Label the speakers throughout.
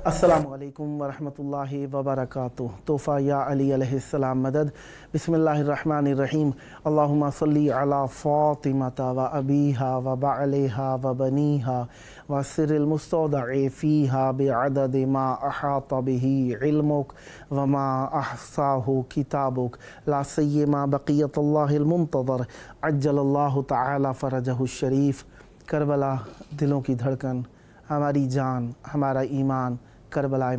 Speaker 1: السلام علیکم ورحمۃ اللہ وبرکاتہ. تحفہ یا علی علیہ السلام مدد. بسم اللہ الرحمن الرحیم. اللہم صلی علی فاطمۃ و ابیہا و بعلہا و بنیہا و سر المستودع فیہا بعدد ما احاط بہ علمک و ما احصاہ کتابک لا سیما بقیت اللہ المنتظر عجل اللہ تعالی فرجہ الشریف. کربلا دلوں کی دھڑکن، ہماری جان، ہمارا ایمان کربلا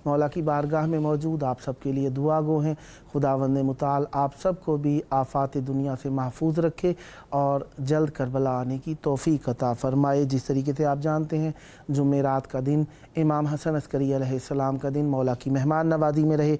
Speaker 1: مولا کی بارگاہ میں موجود آپ سب کے لیے دعا گو ہیں. خداوند متعال آپ سب کو بھی آفات دنیا سے محفوظ رکھے اور جلد کربلا آنے کی توفیق عطا فرمائے. جس طریقے سے آپ جانتے ہیں جمعرات کا دن امام حسن عسکری علیہ السلام کا دن مولا کی مہمان نوازی میں رہے.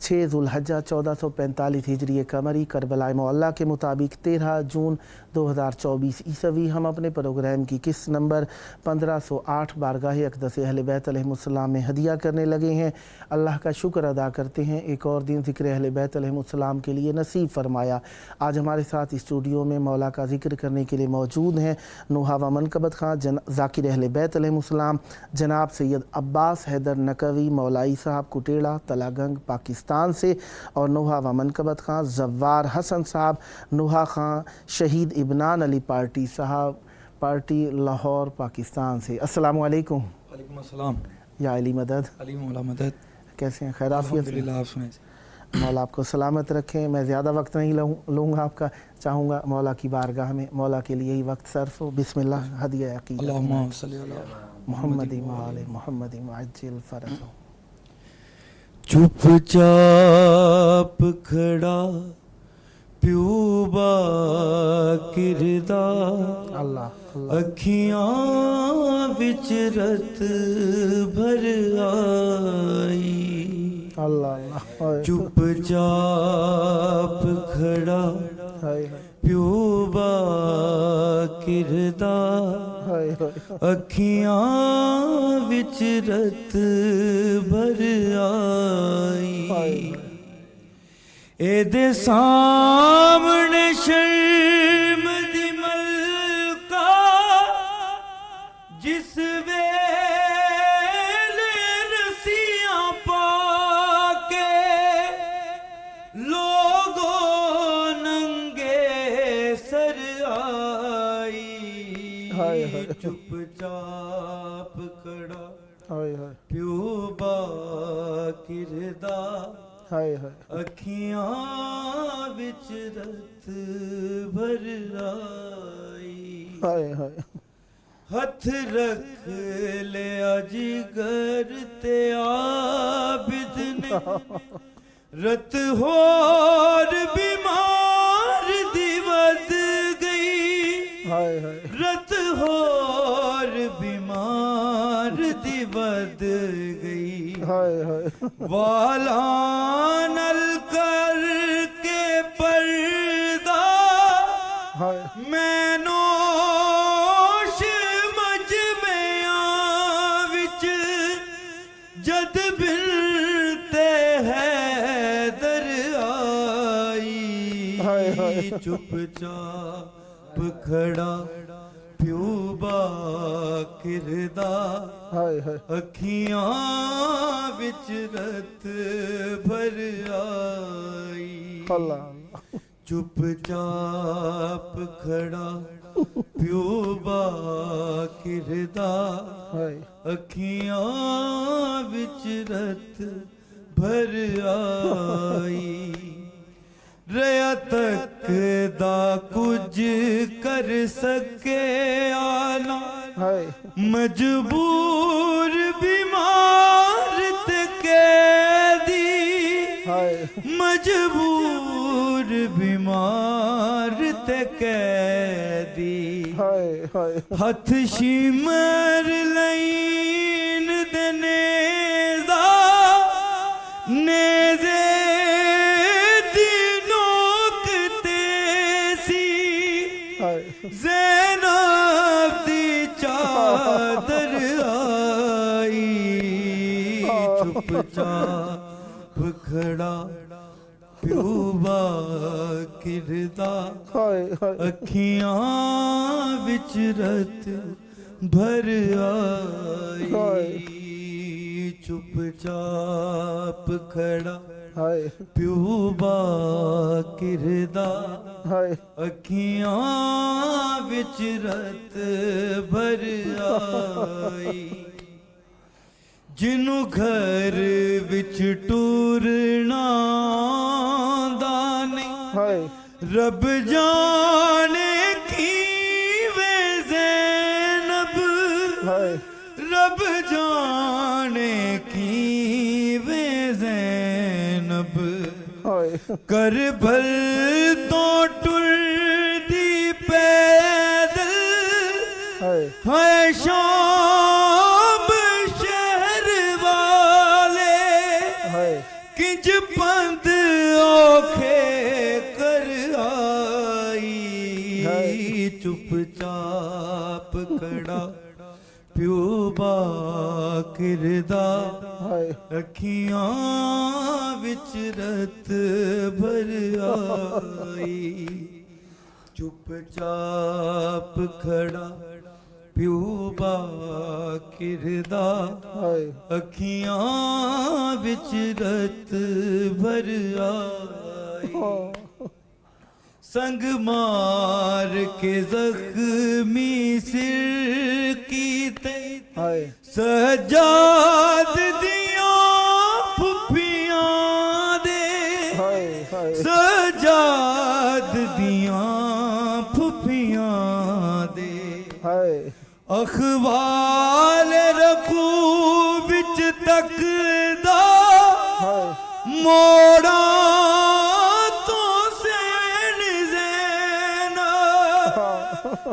Speaker 1: 6 ذوالحجہ 1445 ہجری قمری کربلا معلیٰ کے مطابق 13 جون 2024 عیسوی ہم اپنے پروگرام کی قسط نمبر 1508 بارگاہ اقدس اہل بیت علیہ السلام میں ہدیہ کرنے لگے ہیں. اللہ کا شکر ادا کرتے ہیں ایک اور دن ذکر اہل بیت علیہ السلام کے لیے نصیب فرمایا. آج ہمارے ساتھ اسٹوڈیو میں مولا کا ذکر کرنے کے لیے موجود ہیں نوحہ و منقبت خان ذاکر اہل بیت علیہ السلام جناب سید عباس حیدر نقوی مولائی صاحب کٹیڑا تلاگنگ پاکستان سے، اور نوحہ و منقبت خان زوار حسن صاحب نوحہ خان شہید ابنان علی پارٹی صاحب پارٹی لاہور پاکستان سے. السلام علیکم.
Speaker 2: وعلیکم السلام.
Speaker 1: یا علی مدد.
Speaker 2: علی مولا مدد.
Speaker 1: کیسے ہیں؟ خیر عافیت؟
Speaker 2: الحمدللہ. آپ سنیں.
Speaker 1: مولا آپ کو سلامت رکھیں. میں زیادہ وقت نہیں لوں گا آپ کا، چاہوں گا مولا کی بارگاہ میں مولا کے لیے ہی وقت صرف ہو. بسم اللہ. ہدیہ عقیدت
Speaker 2: اللہم صلی علی
Speaker 1: محمد وآل محمد عجل فرجہ.
Speaker 2: چپ چاپ کھڑا پیو با کردار،
Speaker 1: اللہ
Speaker 2: اکھیاں وچ رت بھر آئی.
Speaker 1: اللہ
Speaker 2: چپ چاپ کھڑا پیو با کردار، اکھیاں وچ رت بھر آئی. اے دے سامنے شرم دی ملکہ جس ویلے رسیاں پا کے لوگوں ننگے سر آئی. چپ چاپ کھڑا پیو با کردار، اکھیاں وچ رت بھر آئی. ہتھ رکھ لیا جگر تے عابد نے، رت ہور بیمار دی ود گئی، رت ہور بیمار دی ود گئی. والا نل کر کے پردہ میں نوش مجمعاں وچ جد بنتے حیدر آئی. چپ چاپ کھڑا پیو با کردار، اکھیاں وچ رت بھر آئی. چپ چاپ کھڑا پیو با کردار، اکھیاں وچ رت بھر آئی. ریا تک دا کچھ کر سکے آنا، مجبور بیمار تے قیدی، مجبور بیمار تے قیدی. ہتھ شمر لین دے نیزہ، نیزے دینوں چاپ کھڑا پیو باکر دا اکھیاں وچ رت بھر آئی چپ چاپ کھڑا پیو باکر دا اکھیاں وچ رت بھر آئی جنوں گھر وچ ٹورنا دا نہیں رب جانے کیویں زینب رب جانے کیویں زینب کربل تو ٹر دی پیدل ہے شام شہر والے کنج پند اوکھے کر آئی چپ چاپ کھڑا پیو باکر دا اکھیاں وچ رت بھر آئی چپ چاپ کھڑا پیو باکر دا اکھیاں وچ رت بھر آئی سنگ مار کے زخمی سر کیتے سجاد دیاں پھپھیاں دے سجاد دیاں پھپھیاں دے اخوال رکھو وچ تک دا موڑا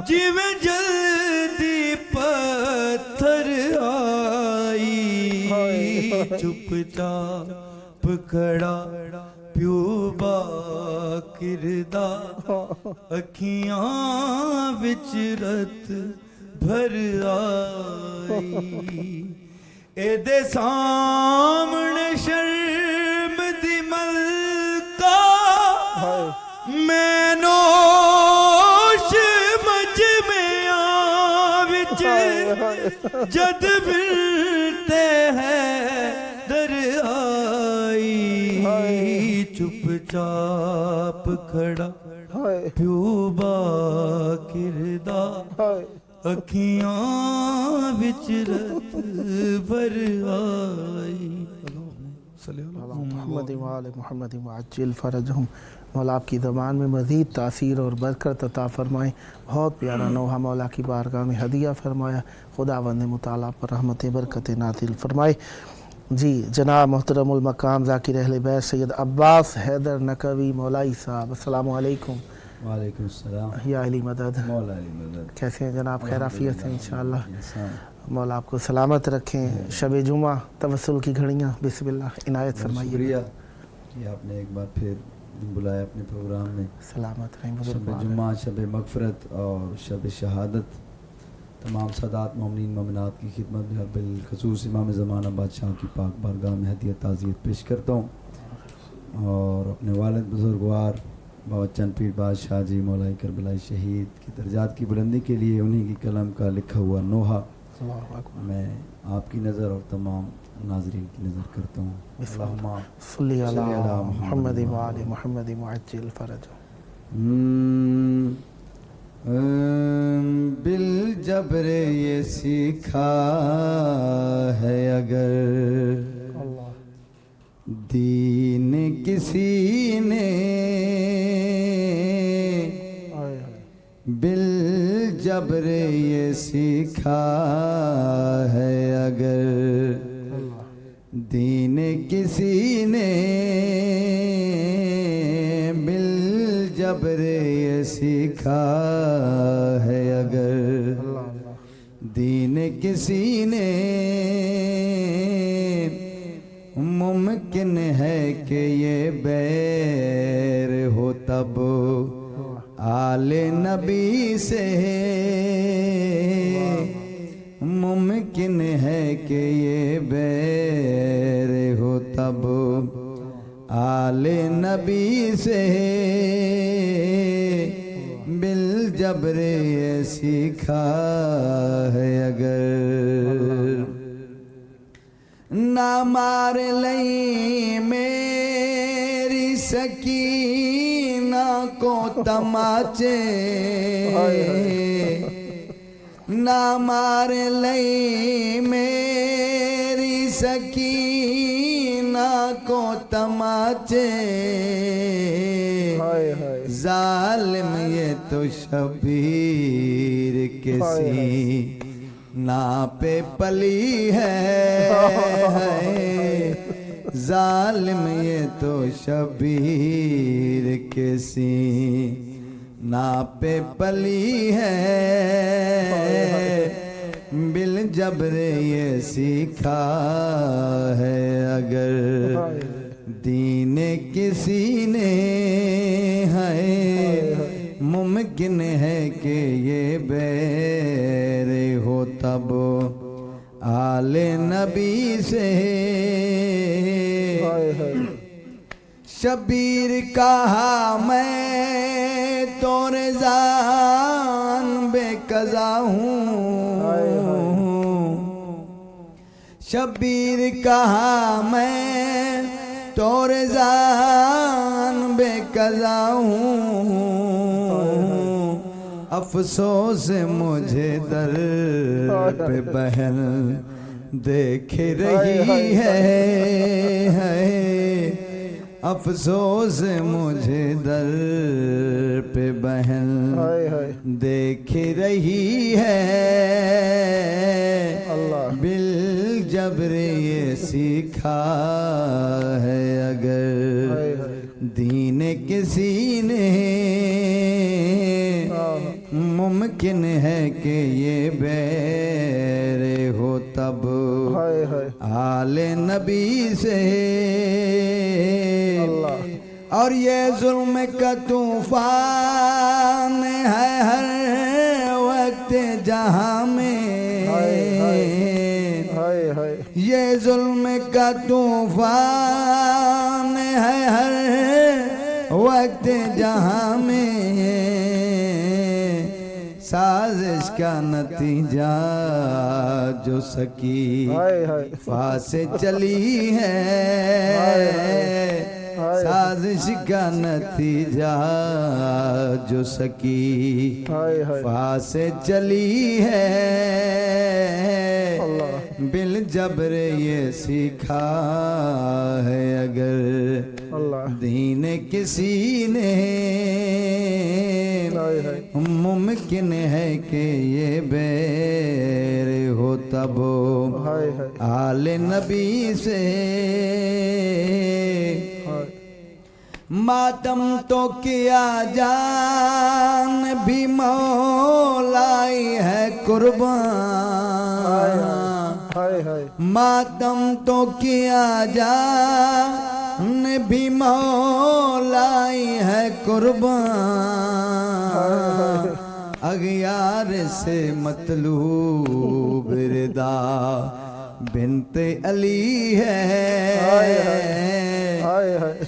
Speaker 2: جیویں جلدی پتھر آئی چپ چاپ کھڑا پیو باکر دا اکھیاں وچ رت بھر آئی اے دے سامنے شرم دی ملکہ میں نوش جد ملتے ہیں در آئی چپ چاپ کھڑا پیو باکر دا اکھیاں وچ رت بھر آئی
Speaker 1: محمد وآل محمد وعجل فرجہم مولا آپ کی زبان میں مزید تاثیر اور برکت عطا فرمائیں بہت پیارا نوحہ مولا کی بارگاہ میں ہدیہ فرمایا خداوند مطالعہ پر رحمت برکت نازل فرمائے جی جناب محترم المقام ذاکر اہل بیت سید عباس حیدر نقوی مولائی صاحب السلام علیکم
Speaker 3: وعلیکم السلام
Speaker 1: یا علی مدد
Speaker 3: مولا علی مدد
Speaker 1: کیسے ہیں جناب خیر عافیت سے انشاءاللہ مولا آپ کو سلامت رکھیں شب جمعہ توسل کی گھڑیاں بسم اللہ عنایت فرمائیے
Speaker 3: شکریہ کہ آپ نے ایک بار پھر بلایا اپنے پروگرام میں
Speaker 1: سلامت رہیں
Speaker 3: شب جمعہ شب مغفرت اور شب شہادت تمام سادات مومنین مومنات کی خدمت میں اور بالخصوص امام زمانہ بادشاہ کی پاک بارگاہ میں ہدیہ تعزیت پیش کرتا ہوں اور اپنے والد بزرگوار بابا چند پیر بادشاہ جی مولائی کربلائی شہید کی درجات کی بلندی کے لیے انہی کی قلم کا لکھا ہوا نوحہ میں آپ کی نظر اور تمام ناظرین کی نظر کرتا ہوں اللہم
Speaker 1: صلی علی محمد وآل محمد وعجل فرجہ
Speaker 3: بالجبر یہ سیکھا ہے اگر دین کسی نے بالجبر یہ سیکھا ہے اگر دین کسی نے بالجبر یہ سیکھا ہے اگر دین کسی نے ممکن ہے کہ یہ بیر ہو تب آل نبی سے ممکن ہے کہ یہ بیر تب آل نبی سے بالجبر یہ سیکھا ہے اگر نہ مار لئی میری سکینہ کو تماچے نہ مار لئی میری سکینہ کو تماچے ظالم یہ تو شبیر کسی نا پہ پلی ہے ظالم یہ تو شبیر کسی نا پہ پلی ہے بالجبر یہ سیکھا ہے اگر دین کسی نے ہے ممکن ہے کہ یہ بیر ہو تب آل نبی سے شبیر کہا میں تو رضان بے قضا ہوں شبیر کہا میں تو رضان بے قضا ہوں افسوس مجھے در پہ بہن دیکھ رہی ہے افسوس مجھے در پہ بہن دیکھ رہی ہے بالجبر یہ سیکھا ہے اگر دین کسی نے ممکن ہے کہ یہ بیر ہو تب آل نبی سے اور یہ ظلم کا طوفان ہے ہر وقت جہاں میں یہ ظلم کا طوفان ہے ہر وقت جہاں میں سازش کا نتیجہ جو سکی سے چلی ہے سازش کا نتیجہ جو سکی سے چلی ہے بالجبر یہ سیکھا ہے اگر دین کسی نے ممکن ہے کہ یہ بیر ہو تب آل نبی سے ماتم تو کیا جان بھی مولائی ہے قربان ماتم تو کیا جان بھی مولائی ہے قربان اغیار سے مطلوب ردا بنت علی ہے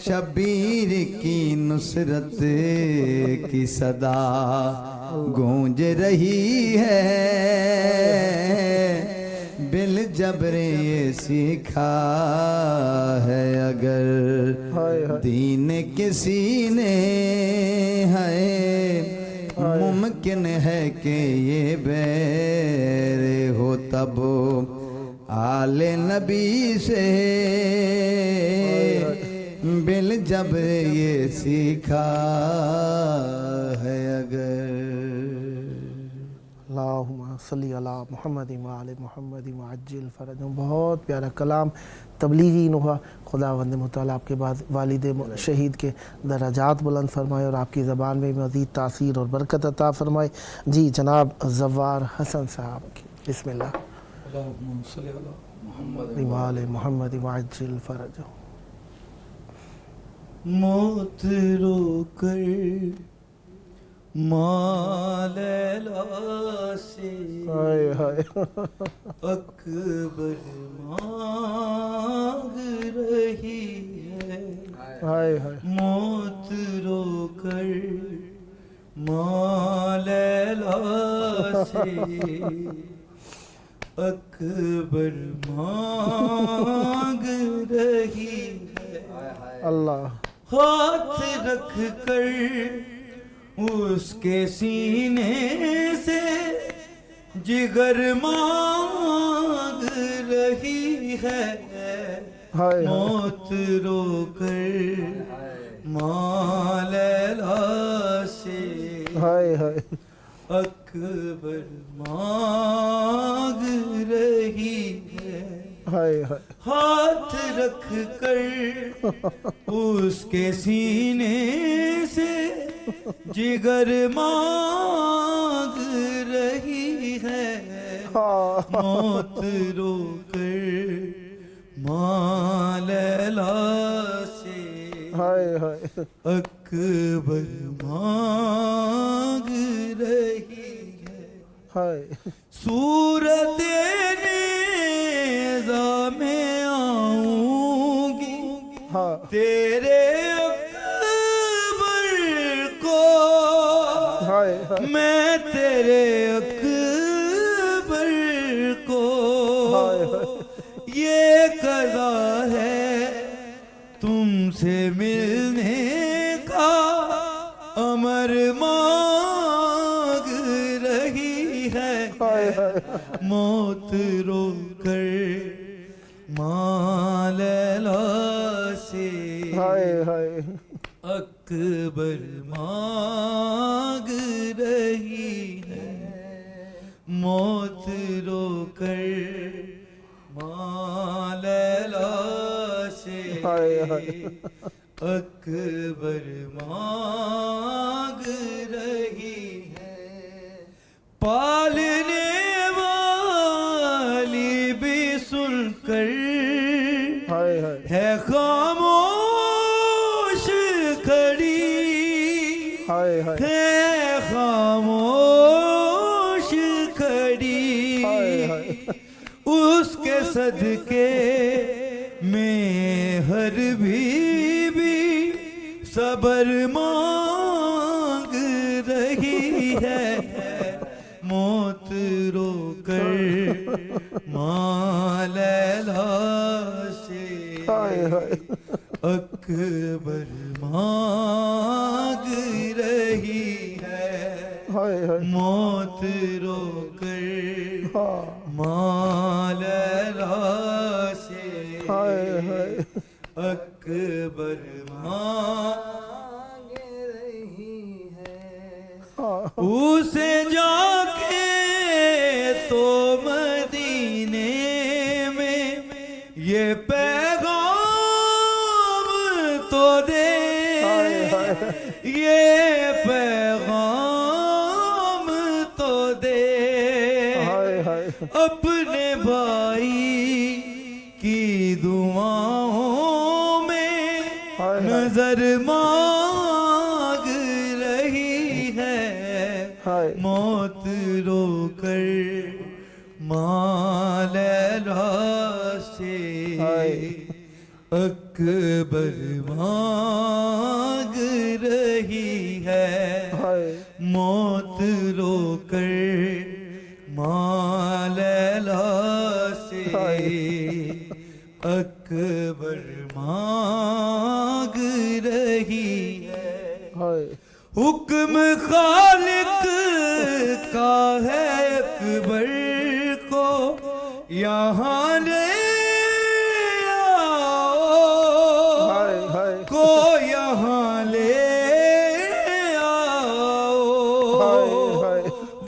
Speaker 3: شبیر کی نصرت کی صدا گونج رہی ہے بالجبر یہ سیکھا ہے اگر دین کسی نے ہے ممکن ہے کہ یہ بیر ہو تب آل نبی سے بالجبر یہ سیکھا ہے اگر
Speaker 1: اللہم صلی علی محمد وعلی محمد وعجل فرجہم. بہت پیارا کلام تبلیغی نوحہ. خداوند متعال آپ کے بعد والد شہید کے درجات بلند فرمائے اور آپ کی زبان میں مزید تاثیر اور برکت عطا فرمائے. جی جناب زوار حسن صاحب کی بسم اللہ.
Speaker 2: اللہم صلی علی محمد
Speaker 1: وعلی محمد وعجل فرجہم.
Speaker 2: موت رو کر
Speaker 3: مالیلا سے
Speaker 1: ہائے ہائے
Speaker 3: اکبر مانگ رہی ہے،
Speaker 1: ہائے ہائے
Speaker 3: موت رو کر مالیلا سے اکبر مانگ رہی ہے،
Speaker 1: اللہ
Speaker 3: ہاتھ رکھ کر اس کے سینے سے جگر مانگ رہی ہے،
Speaker 1: ہائے
Speaker 3: موت رو کر مالیلا سے
Speaker 1: ہائے ہائے
Speaker 3: اکبر مانگ رہی ہے،
Speaker 1: ہائے ہائے
Speaker 3: ہاتھ رکھ کر اس کے سینے سے جگر مانگ رہی ہے، موت رو کر مالیلا سے
Speaker 1: ہائے ہائے
Speaker 3: اکبر مانگ رہی ہے،
Speaker 1: ہائے
Speaker 3: صورت نیزہ میں آؤں گی
Speaker 1: ہاں
Speaker 3: تیرے اکبر کو،
Speaker 1: ہائے ہائے
Speaker 3: میں تیرے اکبر کو،
Speaker 1: ہائے ہائے
Speaker 3: یہ قضا ہے تم سے ملنے کا، امر مانگ رہی ہے،
Speaker 1: ہائے ہائے
Speaker 3: موت رو کر مالیلا سے
Speaker 1: ہائے ہائے
Speaker 3: اکبر مانگ رہی ہے، موت رو کر مالیلا سے
Speaker 1: ہائے ہائے
Speaker 3: اکبر مانگ رہی ہے، پالنے والی بھی سن کر
Speaker 1: ہائے ہائے
Speaker 3: ہے خاموش کھڑی،
Speaker 1: ہائے ہائے
Speaker 3: ہے خاموش کھڑی،
Speaker 1: ہائے ہائے
Speaker 3: اس کے صدقے میں ہر بھی صبر مانگ رہی ہے، موت رو کر مالیلا سے
Speaker 1: ہائے ہائے
Speaker 3: اکبر مانگ رہی ہے،
Speaker 1: ہائے ہائے
Speaker 3: موت رو کر
Speaker 1: ہاں
Speaker 3: مالیلا سے
Speaker 1: ہائے ہائے
Speaker 3: اکبر مانگ رہی ہے، اسے جا کے تو مدینے میں یہ پیغام تو دے، یہ پیغام تو دے، اپنے بھائی کی دعاؤں میں نظر مانگ رہی ہے، موت رو کر مالیلا سے اکبر مانگ رہی ہے، موت رو کر مالیلا سے اکبر مانگ رہی ہے، حکم خالق کا ہے اکبر کو یہاں لے آؤ، کو یہاں لے آؤ،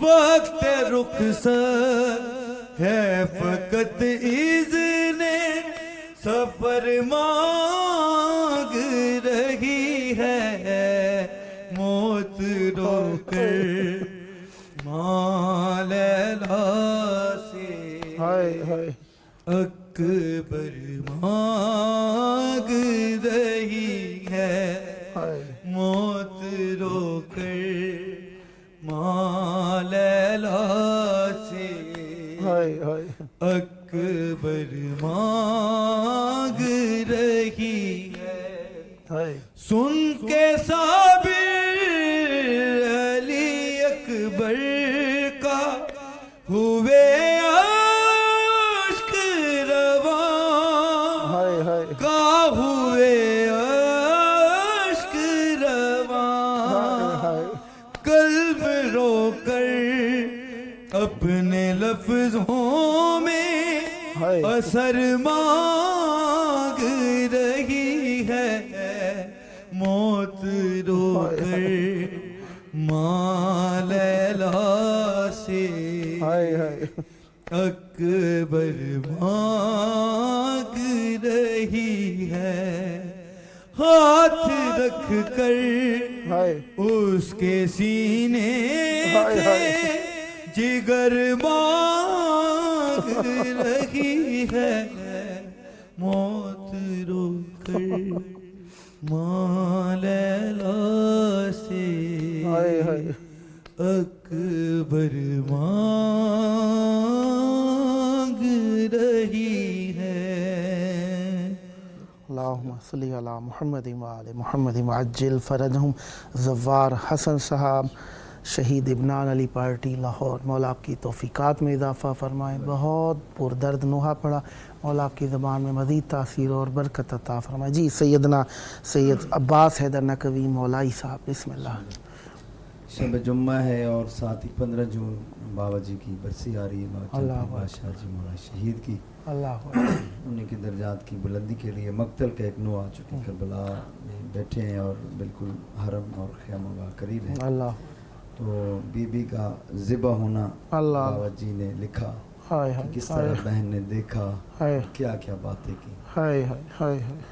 Speaker 3: وقت رخصت ہے فقط اذن سفر مانگ رہی ہے، موت رو کر مالیلا سے اکبر مانگ رہی ہے، موت رو کر سن کے صابر علی اکبر کا ہوئے عشق رواں
Speaker 1: ہائے ہائے
Speaker 3: کا ہوئے عشق رواں
Speaker 1: ہائے
Speaker 3: قلب رو کر اپنے لفظوں میں
Speaker 1: ہائے
Speaker 3: اثر مانگ رہی ہے موت رو کر ماں لیلا سے
Speaker 1: ہائے ہائے
Speaker 3: اکبر مانگ رہی ہے ہاتھ رکھ کر
Speaker 1: ہائے
Speaker 3: اس کے سینے
Speaker 1: ہائے
Speaker 3: سے
Speaker 1: ہائے
Speaker 3: جگر مانگ رہی ہے موت رو کر ماں لیلا سے
Speaker 1: ہائے ہائے
Speaker 3: اکبر مانگ رہی ہے
Speaker 1: اللہم صلی علی محمد وآل محمد وعجل فرجہم زوار حسن صاحب شہید ابنان علی پارٹی لاہور، مولا آپ کی توفیقات میں اضافہ فرمائے، بہت پردرد نوحہ پڑھا، مولا آپ کی زبان میں مزید تاثیر اور برکت عطا فرمائے۔ جی سیدنا سید عباس حیدر نقوی مولائی صاحب، بسم اللہ۔
Speaker 3: شب جمعہ ہے اور ساتھ ہی 15 جون بابا جی کی برسی آ رہی ہے
Speaker 1: اللہ
Speaker 3: بادشاہ جی مولا شہید کی،
Speaker 1: اللہ
Speaker 3: انہیں کی درجات کی بلندی کے لیے مقتل کا ایک نو آ چکی، کربلا میں بیٹھے ہیں اور بالکل حرم اور خیمہ کا قریب ہے،
Speaker 1: اللہ
Speaker 3: تو بی بی کا ذبح ہونا
Speaker 1: اللہ
Speaker 3: بابا جی نے لکھا
Speaker 1: ہائے
Speaker 3: کہ
Speaker 1: ہائے
Speaker 3: کس طرح بہن نے دیکھا،
Speaker 1: ہائے
Speaker 3: کیا کیا باتیں کی۔
Speaker 1: ہائے ہائے ہائے ہائے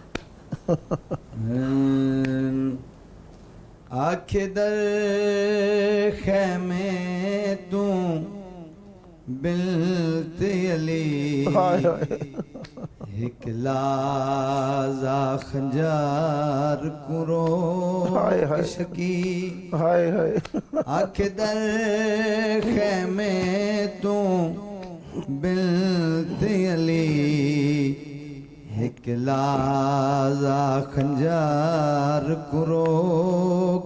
Speaker 3: آنکھ در خیمے تو بلت علی
Speaker 1: ہائے ہائے
Speaker 3: ایک لازا خنجار کرو
Speaker 1: ہائے ہائے
Speaker 3: شکی
Speaker 1: ہائے ہائے
Speaker 3: آنکھ در خیمے تو بلت علی ایک لازا خنجار کرو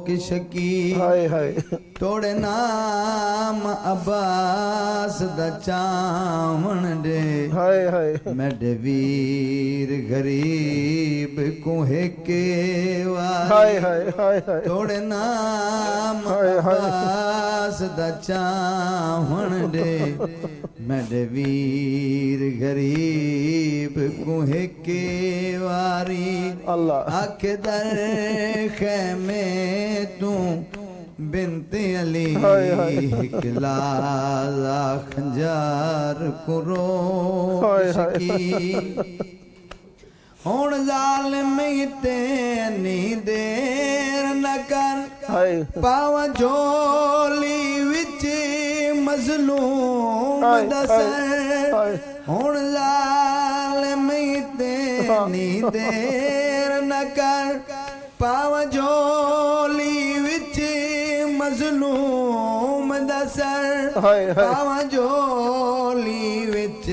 Speaker 3: کشکی
Speaker 1: ہائے ہائے
Speaker 3: توڑے نام عباس دا چاون دے
Speaker 1: ہائے ہائے
Speaker 3: میڈ ویر غریب کو کے
Speaker 1: ہائے
Speaker 3: واری
Speaker 1: ہائے ہائے ہائے
Speaker 3: توڑے نام
Speaker 1: ہائے ہائے
Speaker 3: عباس دا چاون دے میڈ ویر غریب کو کے واری
Speaker 1: اللہ
Speaker 3: آنکھ در خیمے تو بنت علی
Speaker 1: ہائے ہائے
Speaker 3: ایک لازا خنجار کرو
Speaker 1: ہائے ہائے
Speaker 3: شکی ہون ظالم اتنی دیر نہ کر
Speaker 1: ہائے
Speaker 3: پاو جولی وچ مظلوم دا سر ہون ظالم اتنی دیر نہ کر پاو جولی وچ مظلوم دا سر
Speaker 1: ہائے ہائے
Speaker 3: پاو جولی وچ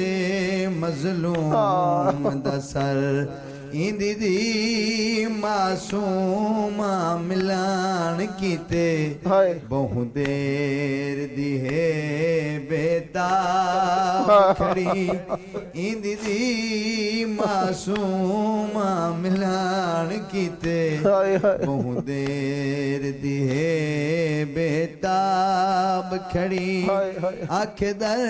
Speaker 3: مظلوم دا سر ایندی دی معصوم ملان کیتے
Speaker 1: ہائے
Speaker 3: بہت دیر دی ہے بیتاب کھڑی ایندی دی معصوم ملان کیتے
Speaker 1: ہائے ہائے
Speaker 3: بہت دیر دی ہے بیتاب کھڑی
Speaker 1: ہائے ہائے
Speaker 3: آنکھ در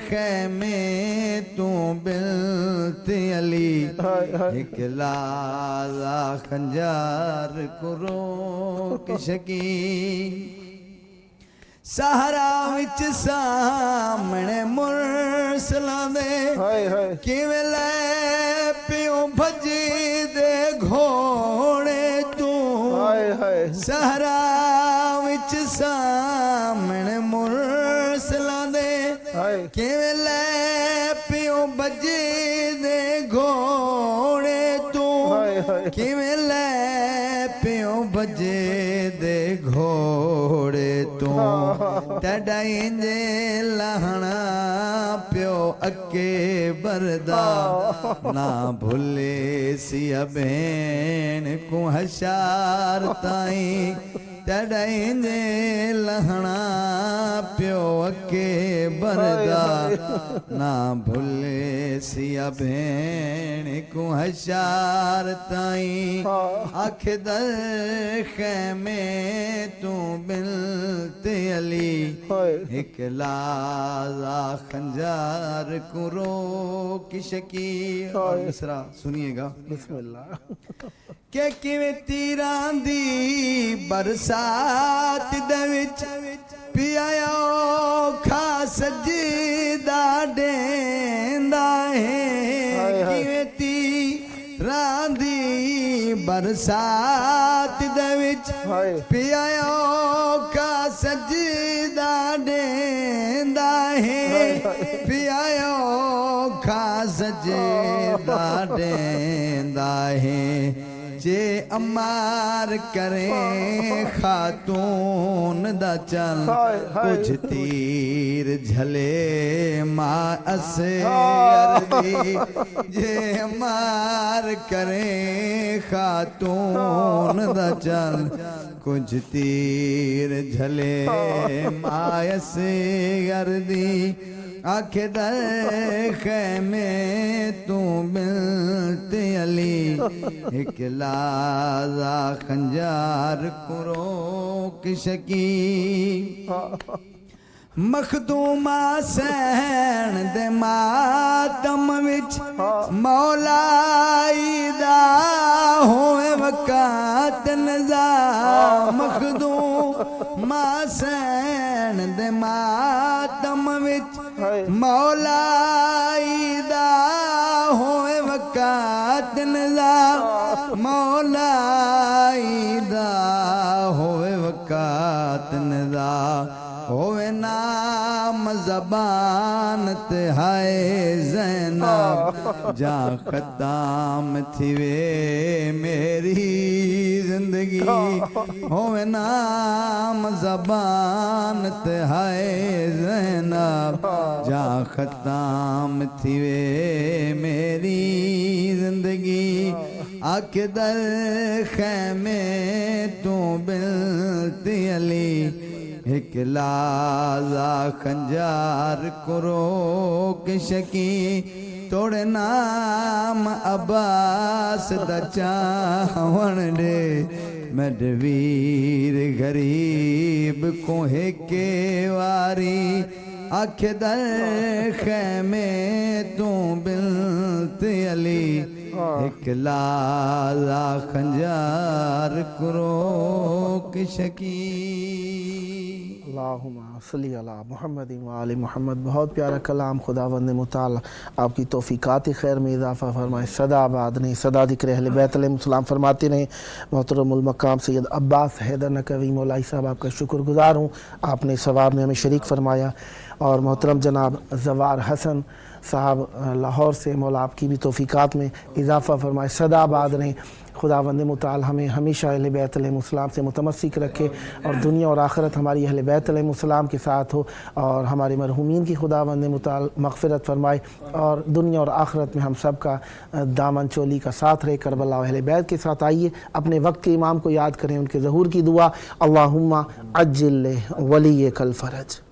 Speaker 3: خیمے تو بلت علی
Speaker 1: ہائے ہائے
Speaker 3: ایک لازا خنجار کرو کشکی سہرا وچ سامنے مرسلاں دے
Speaker 1: ہائے ہائے
Speaker 3: کیویں لے پیو بھج دے گھوڑے تو
Speaker 1: ہائے ہائے
Speaker 3: سہرا وچ سامنے مرسلاں دے
Speaker 1: ہائے
Speaker 3: کیویں لے پیو بھج دے گھوڑے تو
Speaker 1: ہائے ہائے
Speaker 3: کیویں لے پیو بھج دے گھوڑے تو تڈائیں جے لہنا پیو اکے بردا نہ بھولے سی بین کو حشار تائیں تڈائیں جے لہنا پیو اکے بردا نہ بھولے سی بین کو حشار تائیں آنکھ در خیمے تو بنت علی ایک لازا خنجار کو روک شکی اور مصرع سنیے گا
Speaker 1: بسم اللہ
Speaker 3: کہ کیویں تیران دی برسات دے وچ پیایا کھا سجدہ دیندا ہے کیویں تیران دی برسات دے وچ پیایا کھا سجدہ دیندا ہے پیایا کھا سجدہ دیندا ہے جے امار کریں خاتون دا چل کچھ تیر جھلے ماں اسیردی جے امار کریں خاتون دا چل کچھ تیر جھلے ماں اسیردی آنکھ در خیمے تو بنت علی ایک لازا خنجار کو روک شکی مخدومہ سین دے ماتم وچ مولائی دا ہوئے وقات نزا مخدومہ سین دے ماتم وچ مولائی دا ہوئے وقات نزا مولائی دا ہوئے وقات نزا ہوئے نام زبان تہائے زینب جہاں ختم تھی وے میری زندگی ہوئے نام زبان تہائے زینب جہاں ختم تھی وے میری زندگی آنکھ در خیمے تو بنت علی ایک لازا خنجار کو روک شکی توڑے نام عباس دا چاہون دے مڈویر غریب کو ہکے واری آنکھ در خیمے تو بنت علی ایک لازا خنجار کو روک شکی
Speaker 1: اللہم صلی علی محمد و آل محمد بہت پیارا کلام خداوند متعال آپ کی توفیقات خیر میں اضافہ فرمائے صدا آباد نہیں صدا ذکر اہل بیت علیہ السلام فرماتے رہیں محترم المقام سید عباس حیدر نقوی مولائی صاحب آپ کا شکر گزار ہوں آپ نے ثواب میں ہمیں شریک فرمایا اور محترم جناب زوار حسن صاحب لاہور سے مولا آپ کی بھی توفیقات میں اضافہ فرمائے صدا آباد رہیں خداوند متعال ہمیں ہمیشہ اہل بیت علیہ السلام سے متمسک رکھے اور دنیا اور آخرت ہماری اہل بیت علیہ السلام کے ساتھ ہو اور ہمارے مرحومین کی خداوند متعال مغفرت فرمائے اور دنیا اور آخرت میں ہم سب کا دامن چولی کا ساتھ رہے کربلا و اہل بیت کے ساتھ آئیے اپنے وقت کے امام کو یاد کریں ان کے ظہور کی دعا اللہم عجل ولیک الفرج